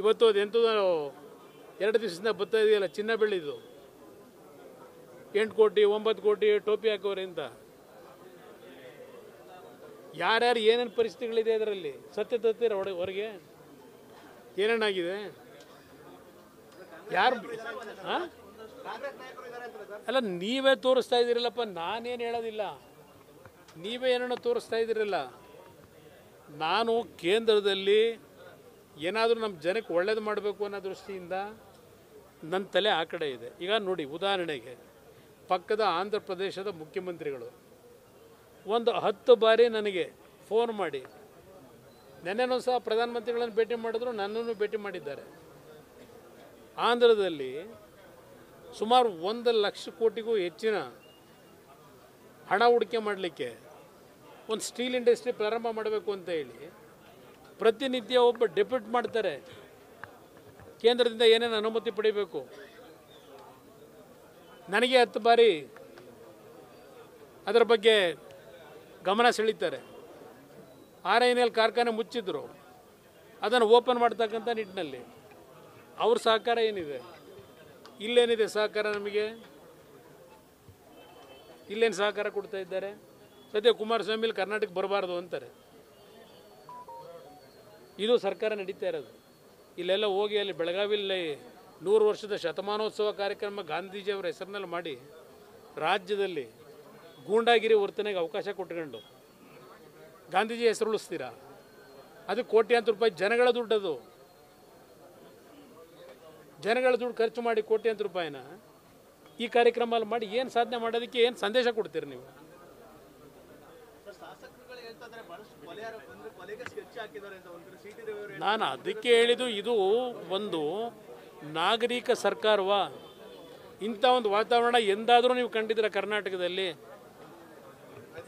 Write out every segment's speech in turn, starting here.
ಇವತ್ತು ಅದೆಂಥದ್ದು 2 ದಿವಸದಿಂದ ಬರ್ತಾ ಇದೆಯಲ್ಲ ಚಿನ್ನ ಬೆಳ್ಳಿದು 8 ಕೋಟಿ 9 ಕೋಟಿ ಟೋಪಿ ಹಾಕೋರೆ ಅಂತ. ಯಾರ್ಯಾರು ಏನೇನು ಪರಿಸ್ಥಿತಿಗಳಿದೆ ಅದರಲ್ಲಿ ಸತ್ಯ ತತ್ತೀರ ಹೊರಗೆ ಏನೇನಾಗಿದೆ ಯಾರು ಅಲ್ಲ ನೀವೇ ತೋರಿಸ್ತಾ ಇದ್ದೀರಲ್ಲಪ್ಪ, ನಾನೇನು ಹೇಳೋದಿಲ್ಲ, ನೀವೇ ಏನನ್ನ ತೋರಿಸ್ತಾ ಇದ್ದೀರಲ್ಲ. ನಾನು ಕೇಂದ್ರದಲ್ಲಿ ಏನಾದರೂ ನಮ್ಮ ಜನಕ್ಕೆ ಒಳ್ಳೇದು ಮಾಡಬೇಕು ಅನ್ನೋ ದೃಷ್ಟಿಯಿಂದ ನನ್ನ ತಲೆ ಆ ಕಡೆ ಇದೆ. ಈಗ ನೋಡಿ, ಉದಾಹರಣೆಗೆ ಪಕ್ಕದ ಆಂಧ್ರ ಪ್ರದೇಶದ ಮುಖ್ಯಮಂತ್ರಿಗಳು ಒಂದು 10 ಬಾರಿ ನನಗೆ ಫೋನ್ ಮಾಡಿ, ನೆನ್ನೆನೂ ಸಹ ಪ್ರಧಾನಮಂತ್ರಿಗಳನ್ನು ಭೇಟಿ ಮಾಡಿದ್ರು, ನನ್ನನ್ನು ಭೇಟಿ ಮಾಡಿದ್ದಾರೆ. ಆಂಧ್ರದಲ್ಲಿ ಸುಮಾರು 1 ಲಕ್ಷ ಕೋಟಿಗೂ ಹೆಚ್ಚಿನ ಹಣ ಹೂಡಿಕೆ ಮಾಡಲಿಕ್ಕೆ ಒಂದು ಸ್ಟೀಲ್ ಇಂಡಸ್ಟ್ರಿ ಪ್ರಾರಂಭ ಮಾಡಬೇಕು ಅಂತ ಹೇಳಿ ಪ್ರತಿನಿತ್ಯ ಒಬ್ಬ ಡೆಪ್ಯೂಟ್ ಮಾಡ್ತಾರೆ. ಕೇಂದ್ರದಿಂದ ಏನೇನು ಅನುಮತಿ ಪಡಿಬೇಕು, ನನಗೆ 10 ಬಾರಿ ಅದರ ಬಗ್ಗೆ ಗಮನ ಸೆಳೀತಾರೆ. RINL ಕಾರ್ಖಾನೆ ಮುಚ್ಚಿದ್ರು, ಅದನ್ನು ಓಪನ್ ಮಾಡ್ತಕ್ಕಂಥ ನಿಟ್ಟಿನಲ್ಲಿ ಅವ್ರ ಸಹಕಾರ ಏನಿದೆ, ಇಲ್ಲೇನಿದೆ ಸಹಕಾರ? ನಮಗೆ ಇಲ್ಲೇನು ಸಹಕಾರ ಕೊಡ್ತಾ ಇದ್ದಾರೆ? ಸದ್ಯ ಕುಮಾರಸ್ವಾಮಿಲಿ ಕರ್ನಾಟಕ ಬರಬಾರ್ದು ಅಂತಾರೆ. ಇದು ಸರ್ಕಾರ ನಡೀತಾ ಇರೋದು. ಇಲ್ಲೆಲ್ಲ ಹೋಗಿ ಅಲ್ಲಿ ಬೆಳಗಾವಿಯಲ್ಲಿ 100 ವರ್ಷದ ಶತಮಾನೋತ್ಸವ ಕಾರ್ಯಕ್ರಮ ಗಾಂಧೀಜಿಯವರ ಹೆಸರಿನಲ್ಲಿ ಮಾಡಿ ರಾಜ್ಯದಲ್ಲಿ ಗೂಂಡಾಗಿರಿ ವರ್ತನೆಗೆ ಅವಕಾಶ ಕೊಟ್ಕೊಂಡು ಗಾಂಧೀಜಿ ಹೆಸರು ಉಳಿಸ್ತೀರಾ? ಅದು ಕೋಟ್ಯಾಂತರ ರೂಪಾಯಿ ಜನಗಳ ದುಡ್ಡದು. ಜನಗಳ ದುಡ್ಡು ಖರ್ಚು ಮಾಡಿ ಕೋಟ್ಯಾಂತರ ರೂಪಾಯಿನ ಈ ಕಾರ್ಯಕ್ರಮ ಮಾಡಿ ಏನು ಸಾಧನೆ ಮಾಡೋದಕ್ಕೆ ಏನು ಸಂದೇಶ ಕೊಡ್ತೀರಿ ನೀವು? ನಾನು ಅದಕ್ಕೆ ಹೇಳಿದ್ದು, ಇದು ಒಂದು ನಾಗರಿಕ ಸರ್ಕಾರವಾ? ಇಂಥ ಒಂದು ವಾತಾವರಣ ಎಂದಾದರೂ ನೀವು ಕಂಡಿದ್ದೀರ ಕರ್ನಾಟಕದಲ್ಲಿ?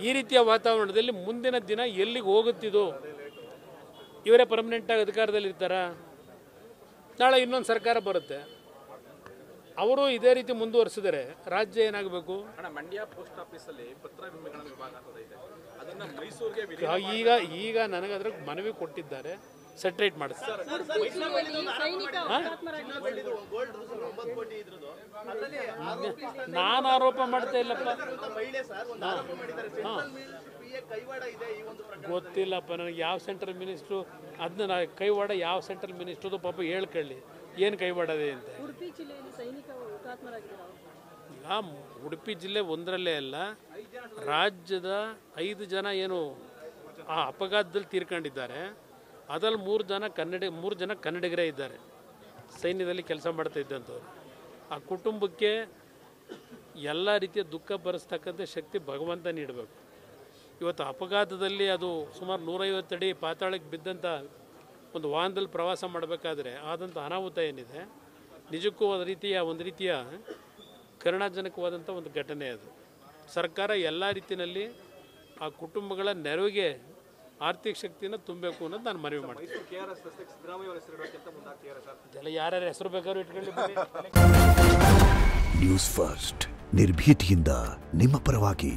ಈ ರೀತಿಯ ವಾತಾವರಣದಲ್ಲಿ ಮುಂದಿನ ದಿನ ಎಲ್ಲಿಗೆ ಹೋಗುತ್ತಿದ್ದು? ಇವರೇ ಪರ್ಮನೆಂಟಾಗಿ ಅಧಿಕಾರದಲ್ಲಿ ಇರ್ತಾರ? ನಾಳೆ ಇನ್ನೊಂದು ಸರ್ಕಾರ ಬರುತ್ತೆ, ಅವರು ಇದೇ ರೀತಿ ಮುಂದುವರಿಸಿದರೆ ರಾಜ್ಯ ಏನಾಗಬೇಕು? ಮಂಡ್ಯ ಪೋಸ್ಟ್ ಆಫೀಸಲ್ಲಿ ಪತ್ರ ವಿಮೆಗಳ ವಿಭಾಗ ಇದೆ, ಅದನ್ನ ಮೈಸೂರಿಗೆ ಈಗ ನನಗೆ ಅದ್ರ ಮನವಿ ಕೊಟ್ಟಿದ್ದಾರೆ, ಸೆಟ್ರೇಟ್ ಮಾಡಿಸ್ತಾರೆ. ನಾನು ಆರೋಪ ಮಾಡ್ತಾ ಇಲ್ಲಪ್ಪ, ಗೊತ್ತಿಲ್ಲಪ್ಪ ನನಗೆ ಯಾವ ಸೆಂಟ್ರಲ್ ಮಿನಿಸ್ಟ್ರು ಅದನ್ನ ಕೈವಾಡ, ಯಾವ ಸೆಂಟ್ರಲ್ ಮಿನಿಸ್ಟ್ರದು ಪಾಪ ಹೇಳ್ಕೊಳ್ಳಿ ಏನು ಕೈವಾಡದೆ ಅಂತ. ಈಗ ಉಡುಪಿ ಜಿಲ್ಲೆ ಒಂದರಲ್ಲೇ ಅಲ್ಲ, ರಾಜ್ಯದ 5 ಜನ ಏನು ಆ ಅಪಘಾತದಲ್ಲಿ ತೀರ್ಕೊಂಡಿದ್ದಾರೆ, ಅದ್ರಲ್ಲಿ 3 ಜನ ಕನ್ನಡಿಗರೇ ಇದ್ದಾರೆ, ಸೈನ್ಯದಲ್ಲಿ ಕೆಲಸ ಮಾಡ್ತಾ ಇದ್ದಂಥವ್ರು. ಆ ಕುಟುಂಬಕ್ಕೆ ಎಲ್ಲ ರೀತಿಯ ದುಃಖ ಭರಿಸ್ತಕ್ಕಂಥ ಶಕ್ತಿ ಭಗವಂತ ನೀಡಬೇಕು. ಇವತ್ತು ಅಪಘಾತದಲ್ಲಿ ಅದು ಸುಮಾರು 150 ಅಡಿ ಪಾತಾಳಕ್ಕೆ ಬಿದ್ದಂಥ ಒಂದು ವಾಹನದಲ್ಲಿ ಪ್ರವಾಸ ಮಾಡಬೇಕಾದ್ರೆ ಆದಂಥ ಅನಾಹುತ ಏನಿದೆ, ನಿಜಕ್ಕೂ ಒಂದು ರೀತಿಯ ಕರುಣಾಜನಕವಾದಂಥ ಒಂದು ಘಟನೆ ಅದು. ಸರ್ಕಾರ ಎಲ್ಲ ರೀತಿಯಲ್ಲಿ ಆ ಕುಟುಂಬಗಳ ನೆರವಿಗೆ ಆರ್ಥಿಕ ಶಕ್ತಿಯನ್ನು ತುಂಬಬೇಕು ಅನ್ನೋದು ನಾನು ಮನವಿ ಮಾಡ್ತೀನಿ. ಇದೆಲ್ಲ ಯಾರ್ಯಾರ ಹೆಸರು ಬೇಕಾದ್ರೂ ಇಟ್ಕೊಳ್ಳಿ. ನ್ಯೂಸ್ ಫಸ್ಟ್, ನಿರ್ಭೀತಿಯಿಂದ ನಿಮ್ಮ ಪರವಾಗಿ.